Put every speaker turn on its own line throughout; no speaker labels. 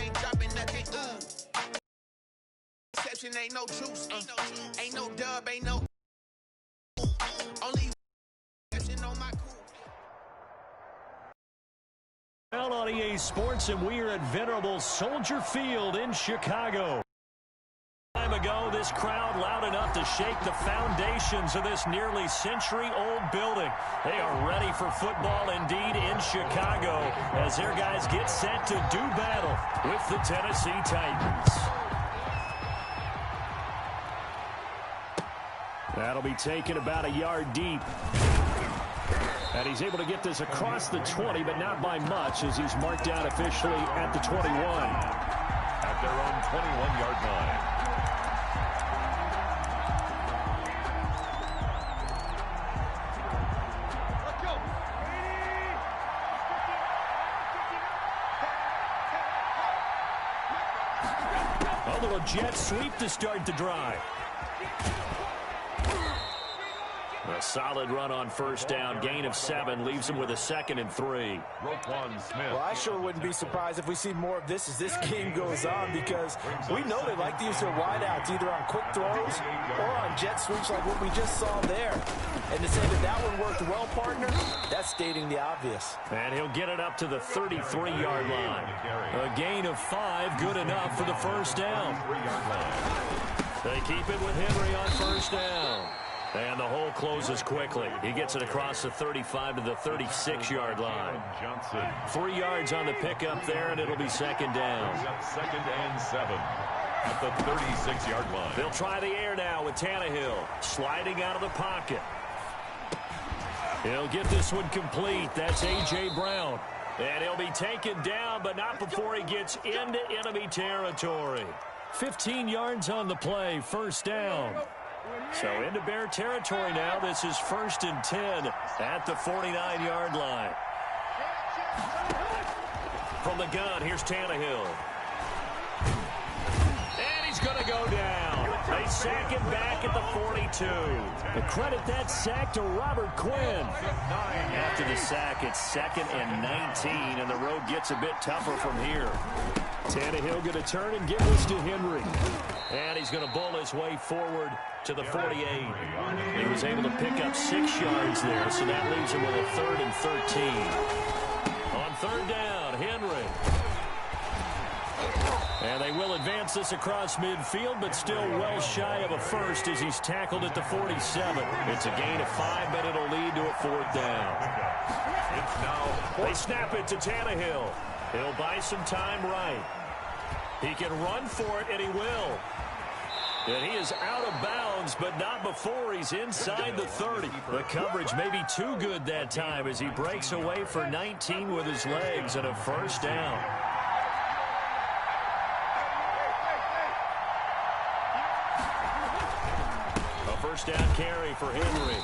ain't dropping nothing. Exception ain't no truce. Ain't no dub, ain't no. Only exception on my cool.
Well, on EA Sports, and we are at venerable Soldier Field in Chicago. Time ago, this crowd loud enough to shake the foundations of this nearly century-old building. They are ready for football indeed in Chicago as their guys get set to do battle with the Tennessee Titans. That'll be taken about a yard deep. And he's able to get this across the 20, but not by much as he's marked down officially at the 21.
At their own 21-yard line.
A little jet sweep to start the drive. A solid run on first down. Gain of 7 leaves him with a 2nd and 3.
Well, I sure wouldn't be surprised if we see more of this as this game goes on, because we know they like to use their wideouts either on quick throws or on jet sweeps like what we just saw there. And to say that that one worked well, partner, that's stating the obvious.
And he'll get it up to the 33-yard line. A gain of 5, good enough for the first down. They keep it with Henry on first down. And the hole closes quickly. He gets it across the 35 to the 36-yard line. 3 yards on the pickup there, and it'll be 2nd down.
2nd and 7 at the 36-yard line.
They'll try the air now with Tannehill sliding out of the pocket. He'll get this one complete. That's A.J. Brown. And he'll be taken down, but not before he gets into enemy territory. 15 yards on the play, first down. So into Bear territory now. This is 1st and 10 at the 49-yard line. From the gun, here's Tannehill. And he's going to go down. They sack him back at the 42. The credit that sack to Robert Quinn. After the sack, it's 2nd and 19, and the road gets a bit tougher from here. Tannehill going to turn and give this to Henry. And he's going to bull his way forward to the 48. He was able to pick up 6 yards there, so that leaves him with a 3rd and 13. On 3rd down, Henry. And they will advance this across midfield, but still well shy of a first as he's tackled at the 47. It's a gain of 5, but it'll lead to a 4th down.
It's now.
They snap it to Tannehill. He'll buy some time right. He can run for it, and he will. And he is out of bounds, but not before he's inside the 30. The coverage may be too good that time as he breaks away for 19 with his legs and a first down. A first down carry for Henry.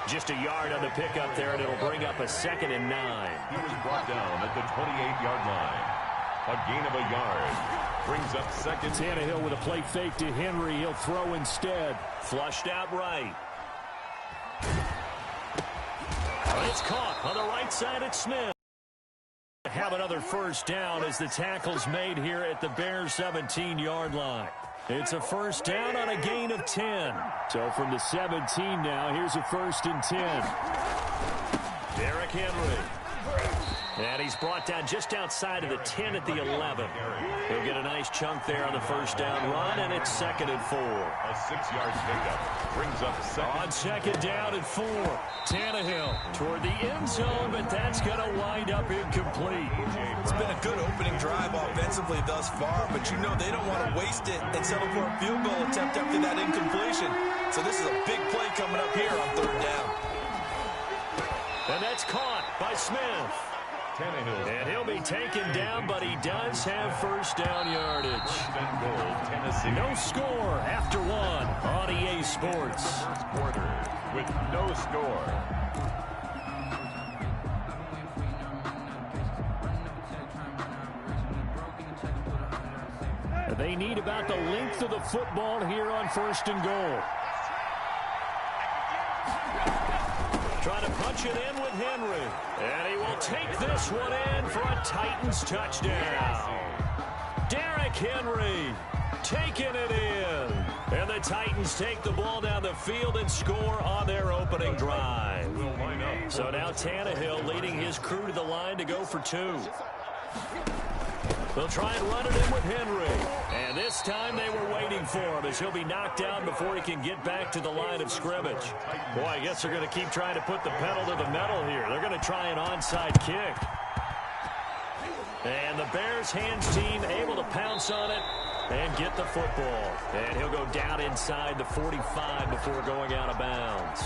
Just a yard on the pickup there, and it'll bring up a 2nd and 9.
He was brought down at the 28-yard line. A gain of a yard. Brings up 2nd.
Tannehill with a play fake to Henry. He'll throw instead. Flushed out right. It's caught on the right side at Smith. Have another first down as the tackle's made here at the Bears 17-yard line. It's a first down on a gain of 10. So from the 17 now, here's a 1st and 10. Derrick Henry. And he's brought down just outside of the 10 at the 11. He'll get a nice chunk there on the first down run, and it's 2nd and 4.
A 6-yard pickup brings up 2nd.
On 2nd down and 4. Tannehill toward the end zone, but that's going to wind up incomplete.
It's been a good opening drive offensively thus far, but you know they don't want to waste it and settle for a field goal attempt after that incompletion. So this is a big play coming up here on 3rd down.
And that's caught by Smith.
Tannehill.
And he'll be taken down, but he does have first down yardage.
Tennessee.
No score after 1 on EA Sports.
Quarter with no score.
They need about the length of the football here on 1st and goal. Trying to punch motion in with Henry. And he will take this one in for a Titans touchdown. Derrick Henry taking it in. And the Titans take the ball down the field and score on their opening drive. So now Tannehill leading his crew to the line to go for 2. They'll try and run it in with Henry. And this time they were waiting for him as he'll be knocked down before he can get back to the line of scrimmage. Boy, I guess they're going to keep trying to put the pedal to the metal here. They're going to try an onside kick. And the Bears hands team able to pounce on it and get the football. And he'll go down inside the 45 before going out of bounds.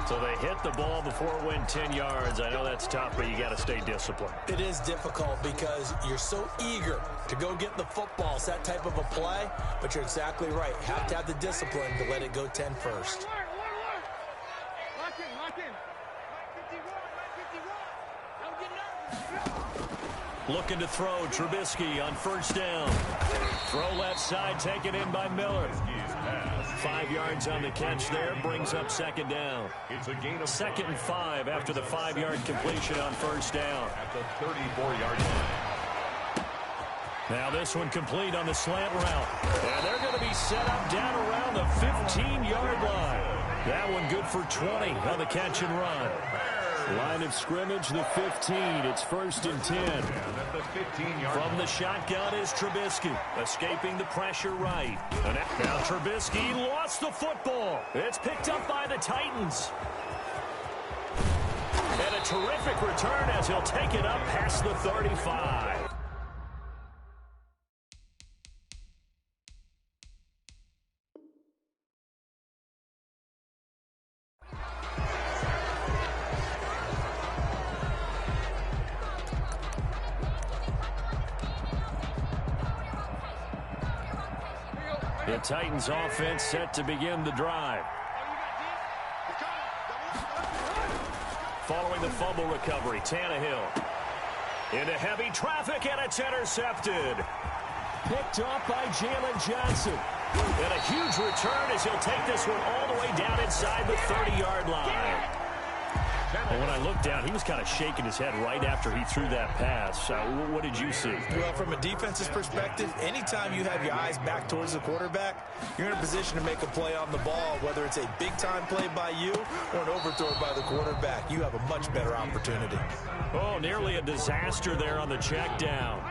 So they hit the ball before it went 10 yards. I know that's tough, but you got to stay disciplined.
It is difficult because you're so eager to go get the football. It's that type of a play, but you're exactly right. You have to have the discipline to let it go 10 first.
Looking to throw, Trubisky on first down. Throw left side, taken in by Miller. 5 yards on the catch there, brings up second down.
It's a gain of
2nd and 5 after the 5-yard completion on first down.
at the 34-yard line.
Now this one complete on the slant route. And they're going to be set up down around the 15-yard line. That one good for 20 on the catch and run. Line of scrimmage, the 15. It's 1st and 10. From the shotgun is Trubisky, escaping the pressure right. And now Trubisky lost the football. It's picked up by the Titans. And a terrific return as he'll take it up past the 35. The Titans offense set to begin the drive. Following the fumble recovery, Tannehill into heavy traffic, and it's intercepted. Picked off by Jalen Johnson. And a huge return as he'll take this one all the way down inside the 30-yard line. And when I looked down, he was kind of shaking his head right after he threw that pass. What did you see?
Well, from a defense's perspective, anytime you have your eyes back towards the quarterback, you're in a position to make a play on the ball, whether it's a big-time play by you or an overthrow by the quarterback. You have a much better opportunity.
Oh, nearly a disaster there on the check down.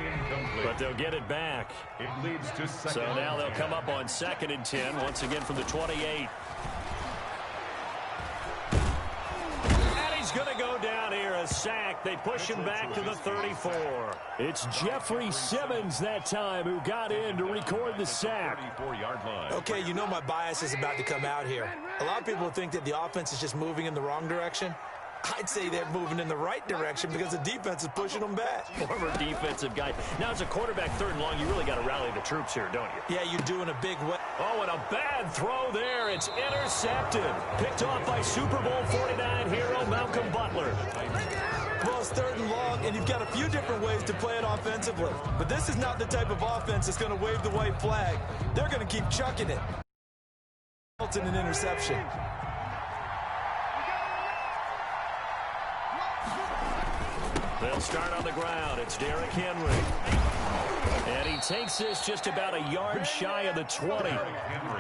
But they'll get it back.
It leads to second.
So now they'll come up on 2nd and 10, once again from the 28. He's going to go down here, a sack. They push him back to the 34. It's Jeffrey Simmons that time who got in to record the sack.
34-yard line.
Okay, you know my bias is about to come out here. A lot of people think that the offense is just moving in the wrong direction. I'd say they're moving in the right direction because the defense is pushing them back.
Former defensive guy. Now, as a quarterback 3rd and long, you really got to rally the troops here, don't you?
Yeah, you're doing a big way.
Oh, and a bad throw there. It's intercepted. Picked off by Super Bowl 49 hero Malcolm Butler.
Well, it's 3rd and long, and you've got a few different ways to play it offensively. But this is not the type of offense that's going to wave the white flag. They're going to keep chucking it. It's an interception.
They'll start on the ground. It's Derrick Henry. And he takes this just about a yard shy of the 20.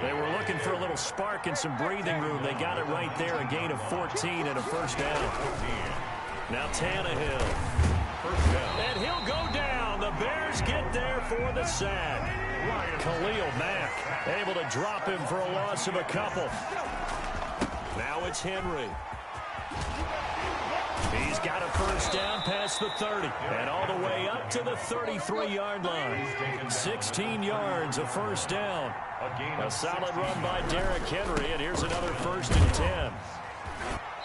They were looking for a little spark and some breathing room. They got it right there, a gain of 14 and a 1st down. Now Tannehill. And he'll go down. The Bears get there for the sack. Khalil Mack able to drop him for a loss of a couple. Now it's Henry. He's got a 1st down past the 30 and all the way up to the 33-yard line. 16 yards, a 1st down. A solid run by Derrick Henry, and here's another 1st and 10.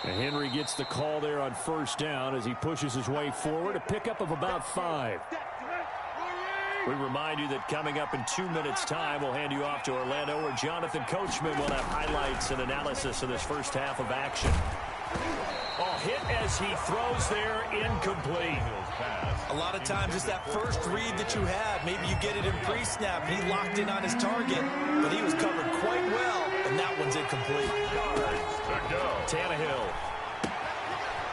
And Henry gets the call there on 1st down as he pushes his way forward, a pickup of about 5. We remind you that coming up in 2 minutes' time, we'll hand you off to Orlando, where Jonathan Coachman will have highlights and analysis of this first half of action. Oh, hit as he throws there, incomplete.
A lot of times it's that first read that you have. Maybe you get it in pre-snap. He locked in on his target, but he was covered quite well, and that one's incomplete.
Tannehill.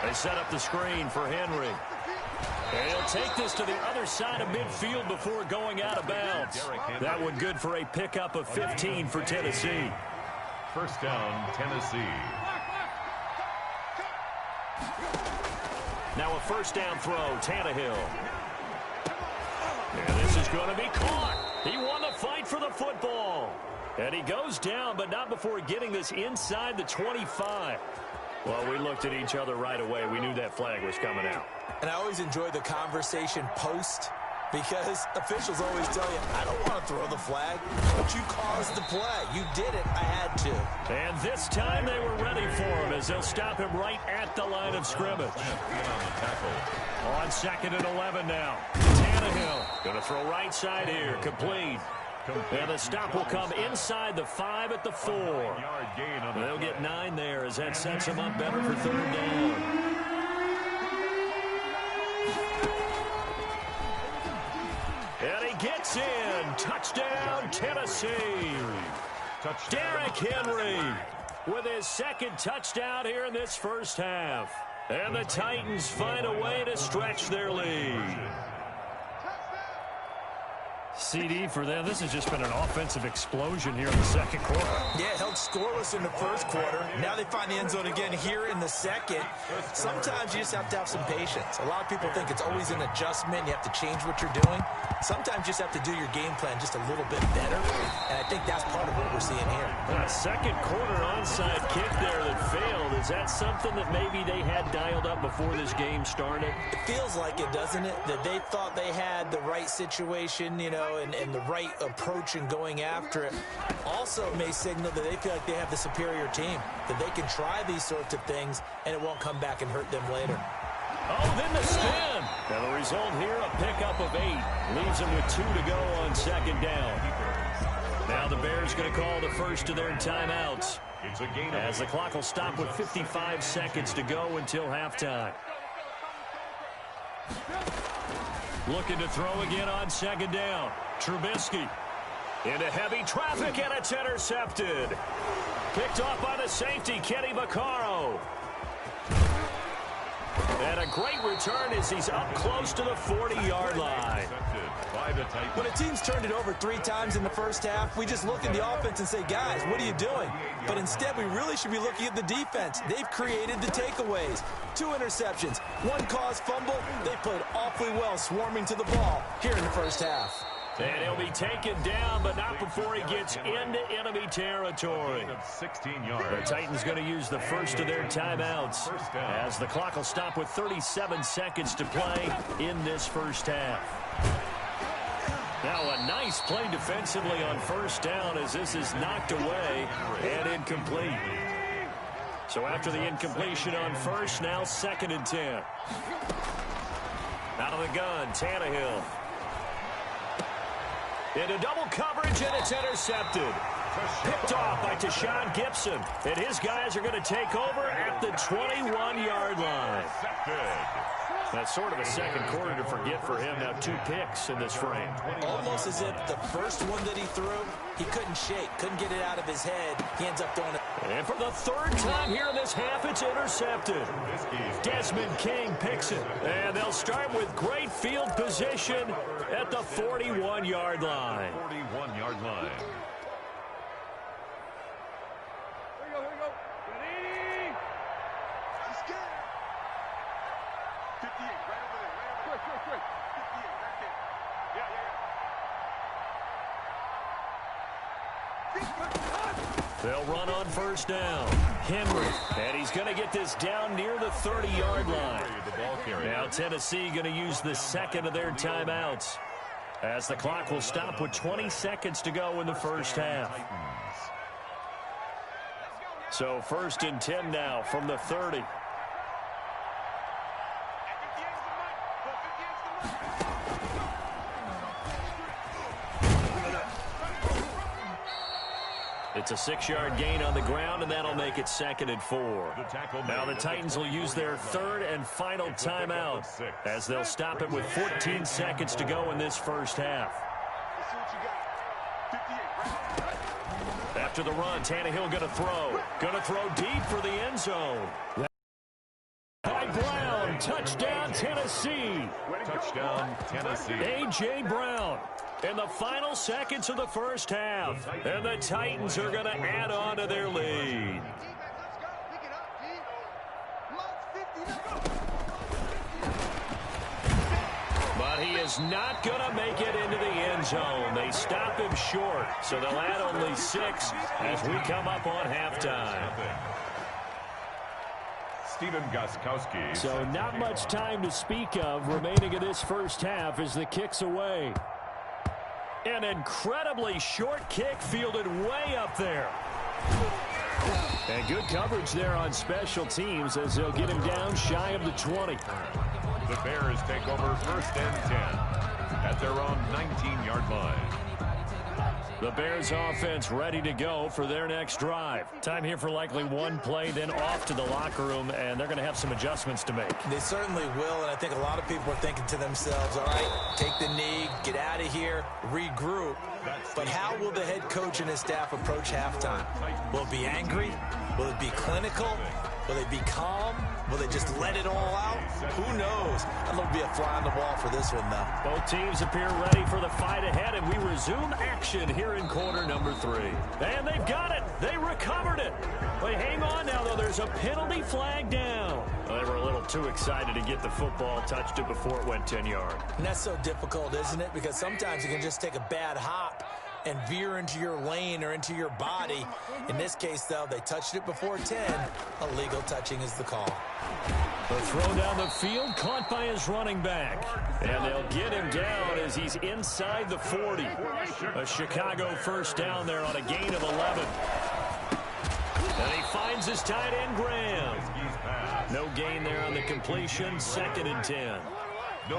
They set up the screen for Henry. And he'll take this to the other side of midfield before going out of bounds. That one good for a pickup of 15 for Tennessee.
First down, Tennessee.
Now a first down throw, Tannehill. And this is going to be caught. He won the fight for the football. And he goes down, but not before getting this inside the 25. Well, we looked at each other right away. We knew that flag was coming out.
And I always enjoy the conversation post, because officials always tell you, I don't want to throw the flag, but you caused the play. You did it. I had to.
And this time they were ready for him as they'll stop him right at the line of scrimmage. On 2nd and 11 now. Tannehill going to throw right side here. Complete. And the stop will come inside the 5 at the 4. They'll get 9 there as that sets them up better for 3rd down. And he gets in. Touchdown, Tennessee. Derrick Henry with his 2nd touchdown here in this first half. And the Titans find a way to stretch their lead. CD for them. This has just been an offensive explosion here in the 2nd quarter.
Yeah, held scoreless in the 1st quarter. Now they find the end zone again here in the 2nd. Sometimes you just have to have some patience. A lot of people think it's always an adjustment. You have to change what you're doing. Sometimes you just have to do your game plan just a little bit better. And I think that's part of what we're seeing here.
A 2nd quarter onside kick there that failed. Is that something that maybe they had dialed up before this game started?
It feels like it, doesn't it? That they thought they had the right situation, you know, and the right approach in going after it. Also may signal that they feel like they have the superior team, that they can try these sorts of things and it won't come back and hurt them later.
Oh, then the spin. Now the result here, a pickup of 8. Leaves them with 2 to go on 2nd down. Now the Bears going to call the first of their timeouts, as the clock will stop with 55 seconds to go until halftime. Looking to throw again on 2nd down. Trubisky into heavy traffic, and it's intercepted. Picked off by the safety, Kenny Vaccaro. And a great return as he's up close to the 40-yard line.
When a team's turned it over 3 times in the first half, we just look at the offense and say, guys, what are you doing? But instead, we really should be looking at the defense. They've created the takeaways. 2 interceptions, 1 caused fumble. They played awfully well swarming to the ball here in the first half.
And he'll be taken down, but not before he gets into enemy territory.
16 yards.
The Titans going to use the first of their timeouts, as the clock will stop with 37 seconds to play in this first half. Now a nice play defensively on first down as this is knocked away and incomplete. So after the incompletion on first, now 2nd and 10. Out of the gun, Tannehill. Into double coverage, and it's intercepted. Picked off by Tashawn Gibson. And his guys are going to take over at the 21-yard line. That's sort of a 2nd quarter to forget for him. Now 2 picks in this frame.
Almost as if the first one that he threw, he couldn't shake, couldn't get it out of his head. He ends up throwing it.
And for the 3rd time here in this half, it's intercepted. Desmond King picks it. And they'll start with great field position at the 41-yard line.
41-yard line.
They'll run on first down. Henry, and he's going to get this down near the 30-yard line. Now Tennessee going to use the 2nd of their timeouts, as the clock will stop with 20 seconds to go in the first half. So 1st and 10 now from the 30. It's a 6-yard gain on the ground, and that'll make it 2nd and 4. Now the Titans will use their 3rd and final timeout, as they'll stop it with 14 seconds to go in this first half. After the run, Tannehill going to throw. Going to throw deep for the end zone. By Touchdown, Tennessee.
Touchdown, Tennessee.
A.J. Brown in the final seconds of the first half. And the Titans are going to add on to their lead. But he is not going to make it into the end zone. They stop him short, so they'll add only 6 as we come up on halftime.
Stephen Gostkowski.
So not much time to speak of remaining in this first half as the kick's away. An incredibly short kick fielded way up there. And good coverage there on special teams as they'll get him down shy of the 20.
The Bears take over 1st and 10 at their own 19-yard line.
The Bears offense ready to go for their next drive. Time here for likely one play, then off to the locker room, and they're going to have some adjustments to make.
They certainly will, and I think a lot of people are thinking to themselves, all right, take the knee, get out of here, regroup. But how will the head coach and his staff approach halftime? Will it be angry? Will it be clinical? Will they be calm? Will they just let it all out? Who knows? That'll be a fly on the wall for this one, though.
Both teams appear ready for the fight ahead, and we resume action here in quarter number 3. And they've got it. They recovered it. But hang on now, though. There's a penalty flag down. Well, they were a little too excited to get the football, touched it before it went 10 yards.
And that's so difficult, isn't it? Because sometimes you can just take a bad hop and veer into your lane or into your body. In this case, though, they touched it before 10. Illegal touching is the call.
The throw down the field, caught by his running back. And they'll get him down as he's inside the 40. A Chicago first down there on a gain of 11. And he finds his tight end, Graham. No gain there on the completion, 2nd and 10.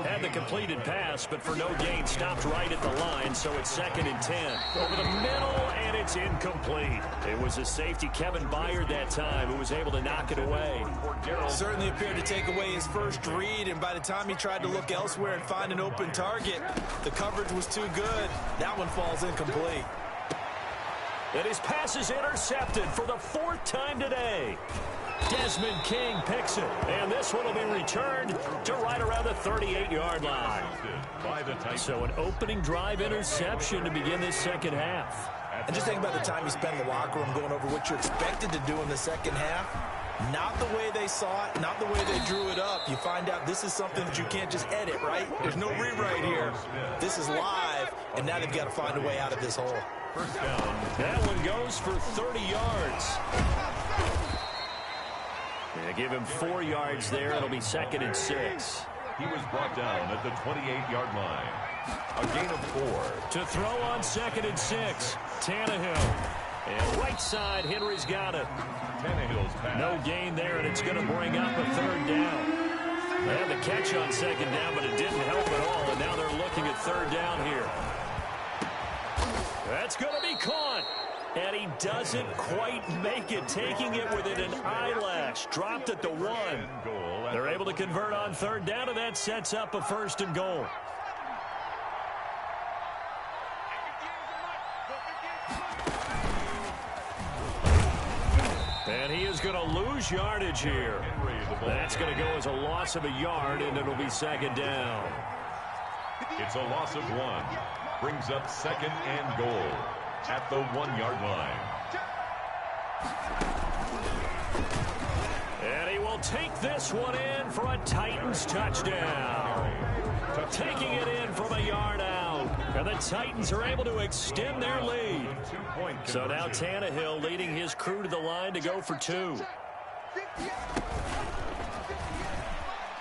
Had the completed pass, but for no gain, stopped right at the line, so it's 2nd and 10. Over the middle, and it's incomplete. It was a safety, Kevin Byard, that time, who was able to knock it away.
Certainly appeared to take away his first read, and by the time he tried to look elsewhere and find an open target, the coverage was too good. That one falls incomplete.
And his pass is intercepted for the 4th time today. Desmond King picks it, and this one will be returned to right around the 38-yard line. So an opening drive interception to begin this second half.
And just think about the time you spent in the locker room going over what you're expected to do in the second half. Not the way they saw it, not the way they drew it up. You find out this is something that you can't just edit, right? There's no rewrite here. This is live, and now they've got to find a way out of this hole.
First down.
That one goes for 30 yards. They give him 4 yards there. It'll be 2nd and 6.
He was brought down at the 28-yard line. A gain of 4.
To throw on 2nd and 6. Tannehill. And right side, Henry's got it.
Tannehill's pass.
No gain there, and it's going to bring up a 3rd down. They had the catch on 2nd down, but it didn't help at all, and now they're looking at 3rd down here. That's going to be caught. And he doesn't quite make it, taking it within an eyelash. Dropped at the 1. They're able to convert on 3rd down, and that sets up a 1st and goal. And he is going to lose yardage here. That's going to go as a loss of a yard, and it'll be 2nd down.
It's a loss of 1. Brings up 2nd and goal at the 1-yard line.
And he will take this one in for a Titans touchdown. Taking it in from a yard out. And the Titans are able to extend their lead. So now Tannehill leading his crew to the line to go for 2.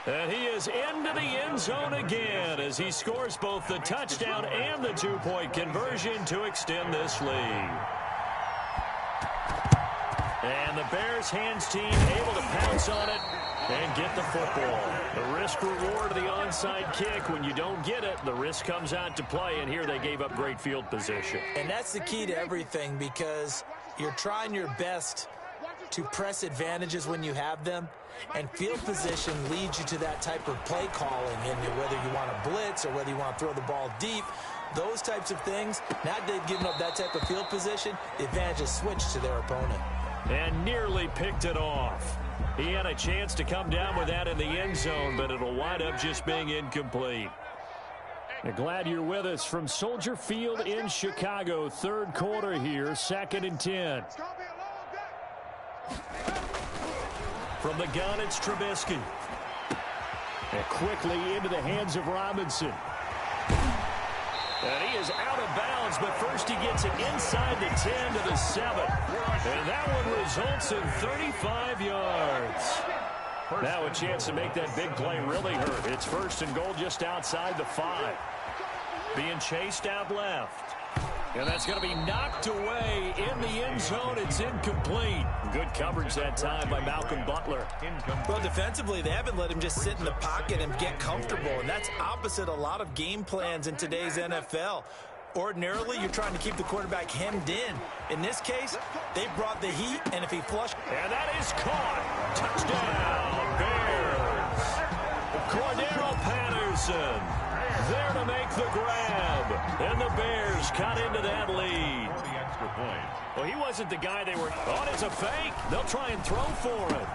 And he is into the end zone again as he scores both the touchdown and the 2-point conversion to extend this lead. And the Bears hands team able to pounce on it and get the football. The risk reward of the onside kick. When you don't get it, the risk comes out to play, and here they gave up great field position.
And that's the key to everything, because you're trying your best to press advantages when you have them, and field position leads you to that type of play calling, and whether you want to blitz or whether you want to throw the ball deep, those types of things. Now that they've given up that type of field position, the advantage is switched to their opponent.
And nearly picked it off. He had a chance to come down with that in the end zone, but it'll wind up just being incomplete. Glad you're with us from Soldier Field in Chicago. Third quarter here, 2nd and 10. From the gun, it's Trubisky. And quickly into the hands of Robinson. And he is out of bounds, but first he gets it inside the 10 to the 7. And that one results in 35 yards. Now a chance to make that big play really hurt. It's 1st and goal just outside the 5. Being chased out left. And that's going to be knocked away in the end zone. It's incomplete. Good coverage that time by Malcolm Butler.
Well, defensively, they haven't let him just sit in the pocket and get comfortable, and that's opposite a lot of game plans in today's NFL. Ordinarily, you're trying to keep the quarterback hemmed in. In this case, they brought the heat, and if he flushed...
And that is caught. Touchdown, Bears. Cordero Patterson there to make the grab. And the Bears cut into that lead. Well, he wasn't the guy they were... Oh, it's a fake. They'll try and throw for it.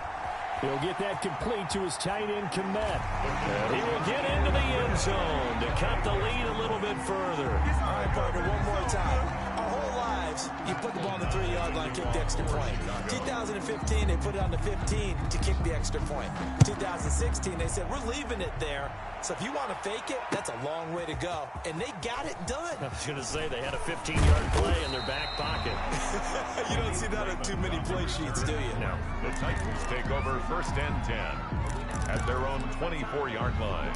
He'll get that complete to his tight end, Komet. And he will get into the end zone to cut the lead a little bit further.
All right, partner, one more time. Our whole lives, you put the ball on the 3-yard line, kick the extra point. 2015, they put it on the 15 to kick the extra point. 2016, they said, we're leaving it there. So if you want to fake it, that's a long way to go. And they got it done.
I was going to say they had a 15-yard play in their back pocket.
You don't see that on too many play sheets, do you?
No.
The Titans take over 1st and 10 at their own 24-yard line.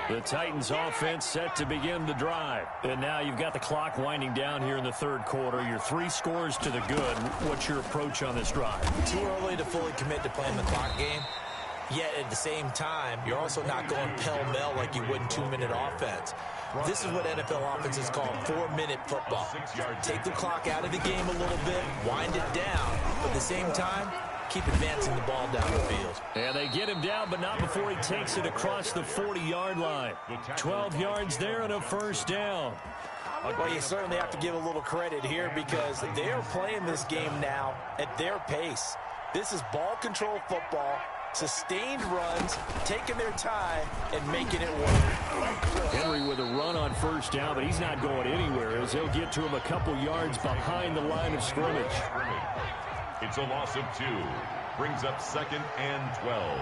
The Titans offense set to begin the drive. And now you've got the clock winding down here in the 3rd quarter. You're 3 scores to the good. What's your approach on this drive?
Too early to fully commit to playing the clock game. Yet at the same time, you're also not going pell-mell like you would in 2-minute offense. This is what NFL offenses call 4-minute football. Take the clock out of the game a little bit, wind it down, but at the same time, keep advancing the ball down the field.
And they get him down, but not before he takes it across the 40-yard line. 12 yards there and a 1st down.
Well, you certainly have to give a little credit here because they are playing this game now at their pace. This is ball control football. Sustained runs, taking their time, and making it work.
Henry with a run on 1st down, but he's not going anywhere as they'll get to him a couple yards behind the line of scrimmage.
It's a loss of 2. Brings up 2nd and 12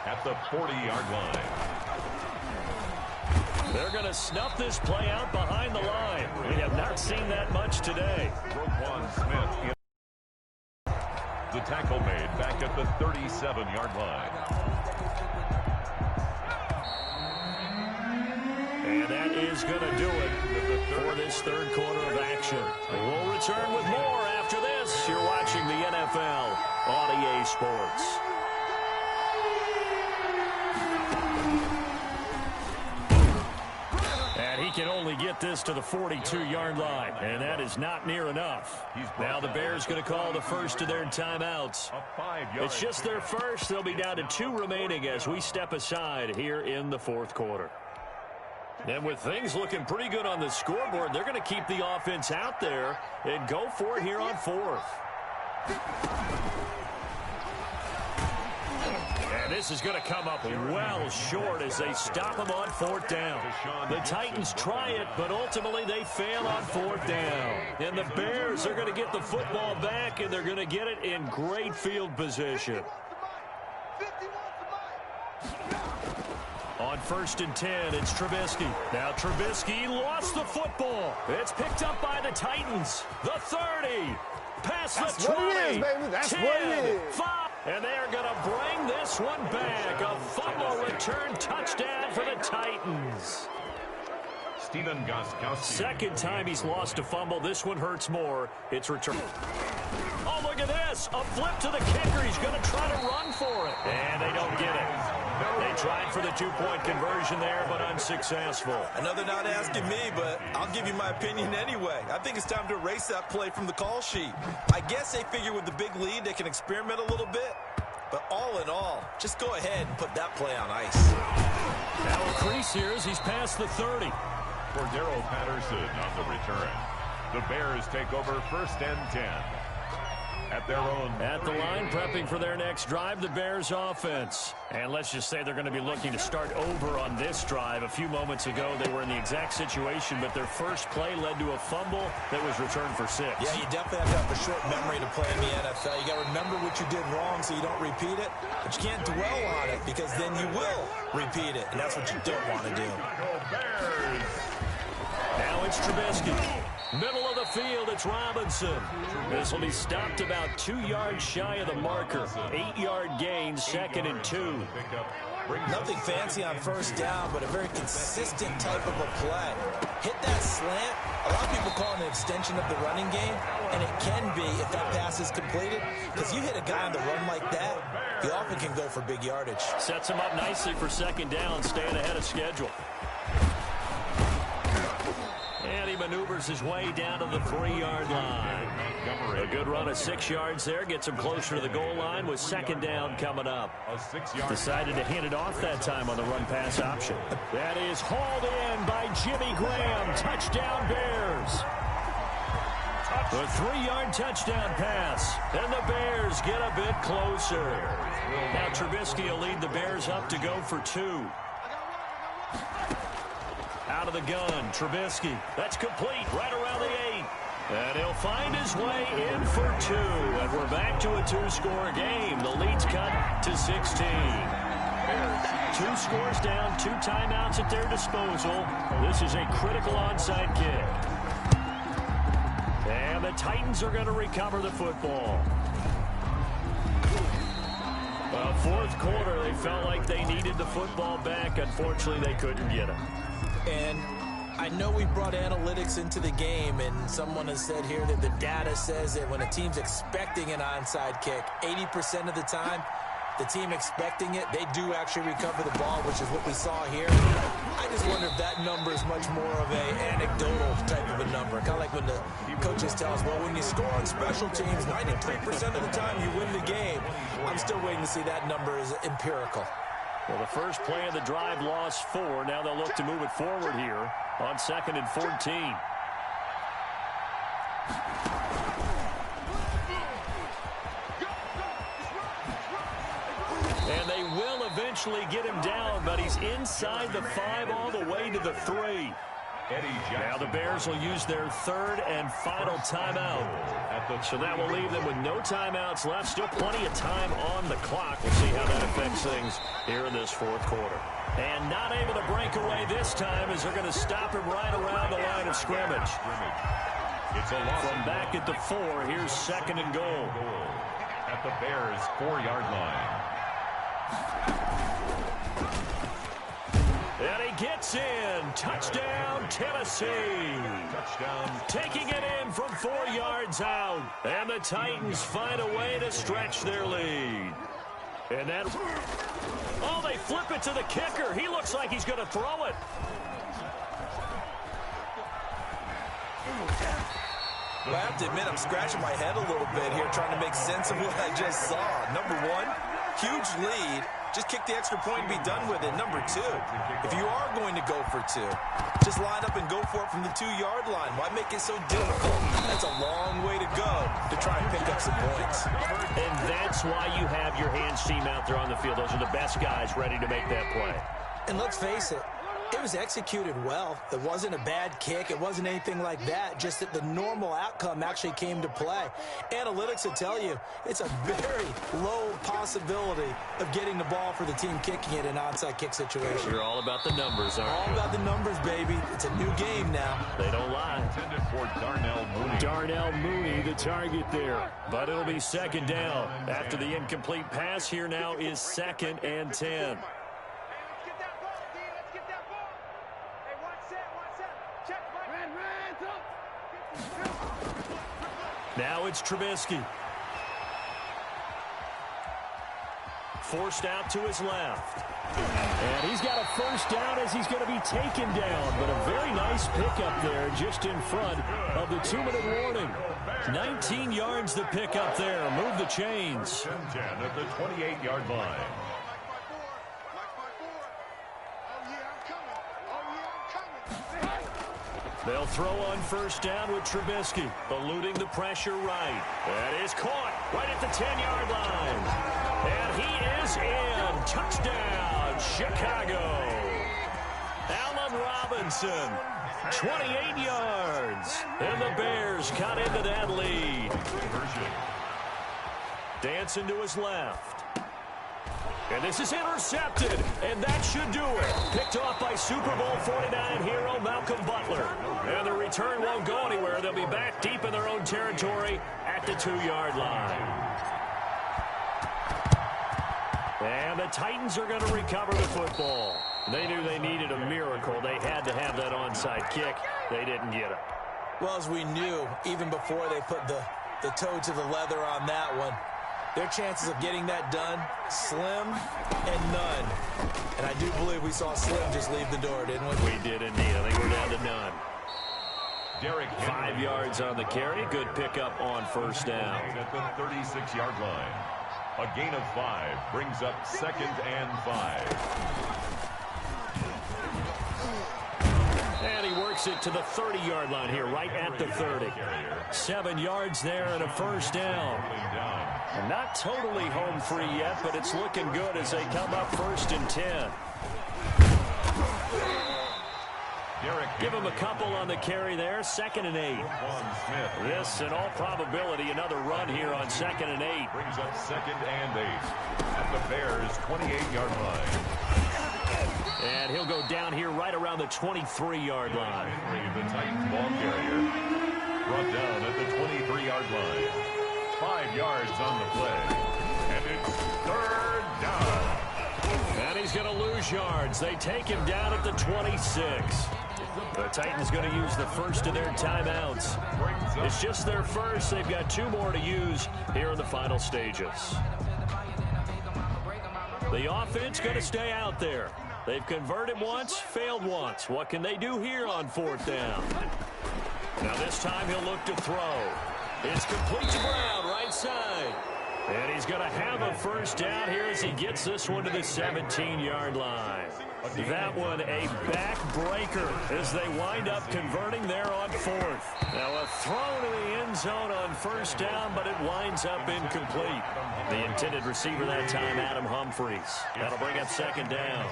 at the 40-yard line.
They're going to snuff this play out behind the line. We have not seen that much today.
Roquan Smith. The tackle made back at the 37-yard line.
And that is going to do it for this 3rd quarter of action. We'll return with more after this. You're watching the NFL on EA Sports. And he can only get this to the 42-yard line, and that is not near enough. Now the Bears going to call the first of their timeouts. It's just their first. They'll be down to 2 remaining as we step aside here in the 4th quarter. And with things looking pretty good on the scoreboard, they're going to keep the offense out there and go for it here on 4th. And this is going to come up well short as they stop him on 4th down. The Titans try it, but ultimately they fail on 4th down. And the Bears are going to get the football back, and they're going to get it in great field position. On 1st and 10, it's Trubisky. Now Trubisky lost the football. It's picked up by the Titans. The 30. Past the 20.
That's what it is, baby. That's
10,
what it is.
5. And they are going to bring this one back. A fumble return touchdown for the Titans.
Stephen Gostkowski.
2nd time he's lost a fumble. This one hurts more. It's returned. Oh, look at this. A flip to the kicker. He's going to try to run for it. And they don't get it. They tried for the 2-point conversion there, but unsuccessful.
Another not asking me, but I'll give you my opinion anyway. I think it's time to erase that play from the call sheet. I guess they figure with the big lead they can experiment a little bit. But all in all, just go ahead and put that play on ice.
Now a crease here as he's past the 30.
Cordero Patterson on the return. The Bears take over 1st and 10. at their own.
At the line, prepping for their next drive, the Bears offense. And let's just say they're going to be looking to start over on this drive. A few moments ago, they were in the exact situation, but their first play led to a fumble that was returned for 6.
Yeah, you definitely have to have a short memory to play in the NFL. You got to remember what you did wrong so you don't repeat it, but you can't dwell on it because then you will repeat it, and that's what you don't want to do.
Now it's Trubisky. Middle of the field, it's Robinson. This will be stopped about 2 yards shy of the marker. 8-yard gain, 2nd and 2.
Nothing fancy on first down, but a very consistent type of a play. Hit that slant. A lot of people call it an extension of the running game, and it can be if that pass is completed, because you hit a guy on the run like that, he often can go for big yardage.
Sets him up nicely for 2nd down, staying ahead of schedule. And he maneuvers his way down to the 3-yard line. A good run of 6 yards there. Gets him closer to the goal line with 2nd down coming up. Decided to hand it off that time on the run-pass option. That is hauled in by Jimmy Graham. Touchdown, Bears. A 3-yard touchdown pass. And the Bears get a bit closer. Now Trubisky will lead the Bears up to go for 2. Out of the gun, Trubisky. That's complete right around the 8. And he'll find his way in for 2. And we're back to a 2-score game. The lead's cut to 16. 2 scores down, 2 timeouts at their disposal. This is a critical onside kick. And the Titans are going to recover the football. Fourth quarter, they felt like they needed the football back. Unfortunately, they couldn't get it.
And I know we brought analytics into the game, and someone has said here that the data says that when a team's expecting an onside kick, 80% of the time, the team expecting it, they do actually recover the ball, which is what we saw here. I just wonder if that number is much more of an anecdotal type of a number. Kind of like when the coaches tell us, well, when you score on special teams, 93% of the time you win the game. I'm still waiting to see that number is empirical.
Well, the first play of the drive lost 4. Now they'll look to move it forward here on 2nd and 14. And they will eventually get him down, but he's inside the 5 all the way to the 3. Now the Bears will use their 3rd and final timeout. So that will leave them with no timeouts left. Still plenty of time on the clock. We'll see how that affects things here in this 4th quarter. And not able to break away this time as they're going to stop him right around the line of scrimmage. From back at the 4, here's 2nd and goal.
At the Bears' 4-yard line.
And he gets in. Touchdown, Tennessee.
Touchdown.
Taking it in from 4 yards out. And the Titans find a way to stretch their lead. And that... Oh, they flip it to the kicker. He looks like he's going to throw it.
Well, I have to admit, I'm scratching my head a little bit here trying to make sense of what I just saw. Number 1, huge lead. Just kick the extra point and be done with it. Number 2, if you are going to go for 2, just line up and go for it from the 2-yard line. Why make it so difficult? That's a long way to go to try and pick up some points.
And that's why you have your hands team out there on the field. Those are the best guys ready to make that play.
And let's face it, it was executed well. It wasn't a bad kick. It wasn't anything like that. Just that the normal outcome actually came to play. Analytics will tell you it's a very low possibility of getting the ball for the team kicking it in an onside kick situation.
You're all about the numbers, aren't you?
All about the numbers, baby. It's a new game now.
They don't lie.
Intended for Darnell Mooney.
Darnell Mooney, the target there. But it'll be 2nd down. After the incomplete pass, here now is 2nd and 10. Now it's Trubisky. Forced out to his left. And he's got a first down as he's going to be taken down. But a very nice pickup there just in front of the 2-minute warning. 19 yards the pickup there. Move the chains.
10 at the 28-yard line.
They'll throw on first down with Trubisky, eluding the pressure right. That is caught right at the 10-yard line. And he is in. Touchdown, Chicago. Allen Robinson, 28 yards. And the Bears cut into that lead. Dancing to his left. And this is intercepted, and that should do it. Picked off by Super Bowl 49 hero Malcolm Butler. And the return won't go anywhere. They'll be back deep in their own territory at the 2-yard line. And the Titans are going to recover the football. They knew they needed a miracle. They had to have that onside kick. They didn't get it.
Well, as we knew, even before they put the toe to the leather on that one, their chances of getting that done, slim and none. And I do believe we saw Slim just leave the door, didn't we?
We did indeed. I think we're down to none. 5 yards on the carry. Good pickup on first down.
At the 36-yard line. A gain of 5 brings up 2nd and 5.
And he works it to the 30-yard line here, right at the 30. 7 yards there and a first down. And not totally home free yet, but it's looking good as they come up 1st and 10. Give him a couple on the carry there, 2nd and 8. This, in all probability, another run here on 2nd and 8.
Brings up 2nd and 8 at the Bears' 28-yard line.
And he'll go down here right around the 23-yard line.
The Titans ball carrier brought down at the 23-yard line. 5 yards on the play. And it's 3rd down.
And he's going to lose yards. They take him down at the 26. The Titans going to use the first of their timeouts. It's just their first. They've got 2 more to use here in the final stages. The offense going to stay out there. They've converted once, failed once. What can they do here on 4th down? Now this time he'll look to throw. It's complete to Brown, right side. And he's going to have a first down here as he gets this one to the 17-yard line. That one a backbreaker as they wind up converting there on 4th. Now a throw to the end zone on first down, but it winds up incomplete. The intended receiver that time, Adam Humphries. That'll bring up 2nd down.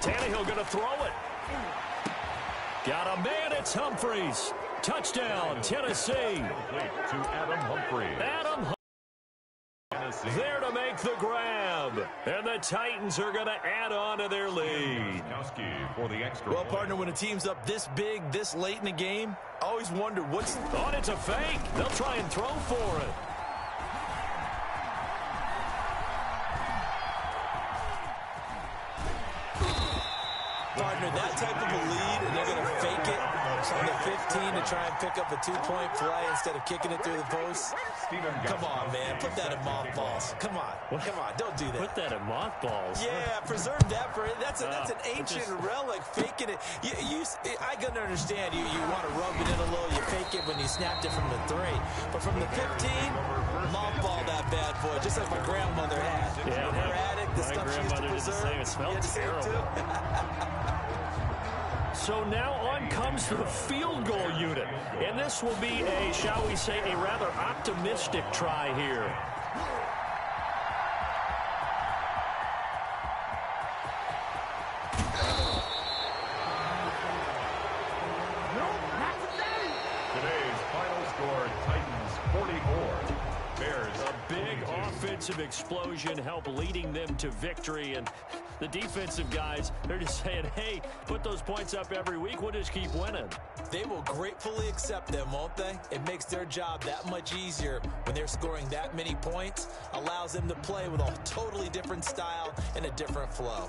Tannehill going to throw it. Got a man, it's Humphries. Touchdown, Tennessee.
To Adam Humphries.
Adam Humphries there to make the grab. And the Titans are going to add on to their lead.
For the extra
well, partner, when a team's up this big, this late in the game, I always wonder what's...
Oh, it's a fake. They'll try and throw for it.
Partner, that type of a lead, and they're going to fake it on the 15 to try and pick up a 2-point play instead of kicking it through the post. Come on, man. Put that in mothballs. Come on. Come on. Don't do that.
Put that in mothballs.
Yeah, preserve that for it. That's an ancient relic, faking it. I can understand you want to rub it in a little. You fake it when you snapped it from the 3. But from the 15, mothball that bad boy, just like my grandmother had.
Yeah,
in her attic, the stuff she used to preserve.
It smelled terrible. So now on comes the field goal unit. And this will be a, shall we say, a rather optimistic try here.
Today's final score, Titans 44. Bears.
A big offensive explosion helped leading them to victory. And the defensive guys, they're just saying, hey, put those points up every week. We'll just keep winning.
They will gratefully accept them, won't they? It makes their job that much easier when they're scoring that many points. Allows them to play with a totally different style and a different flow.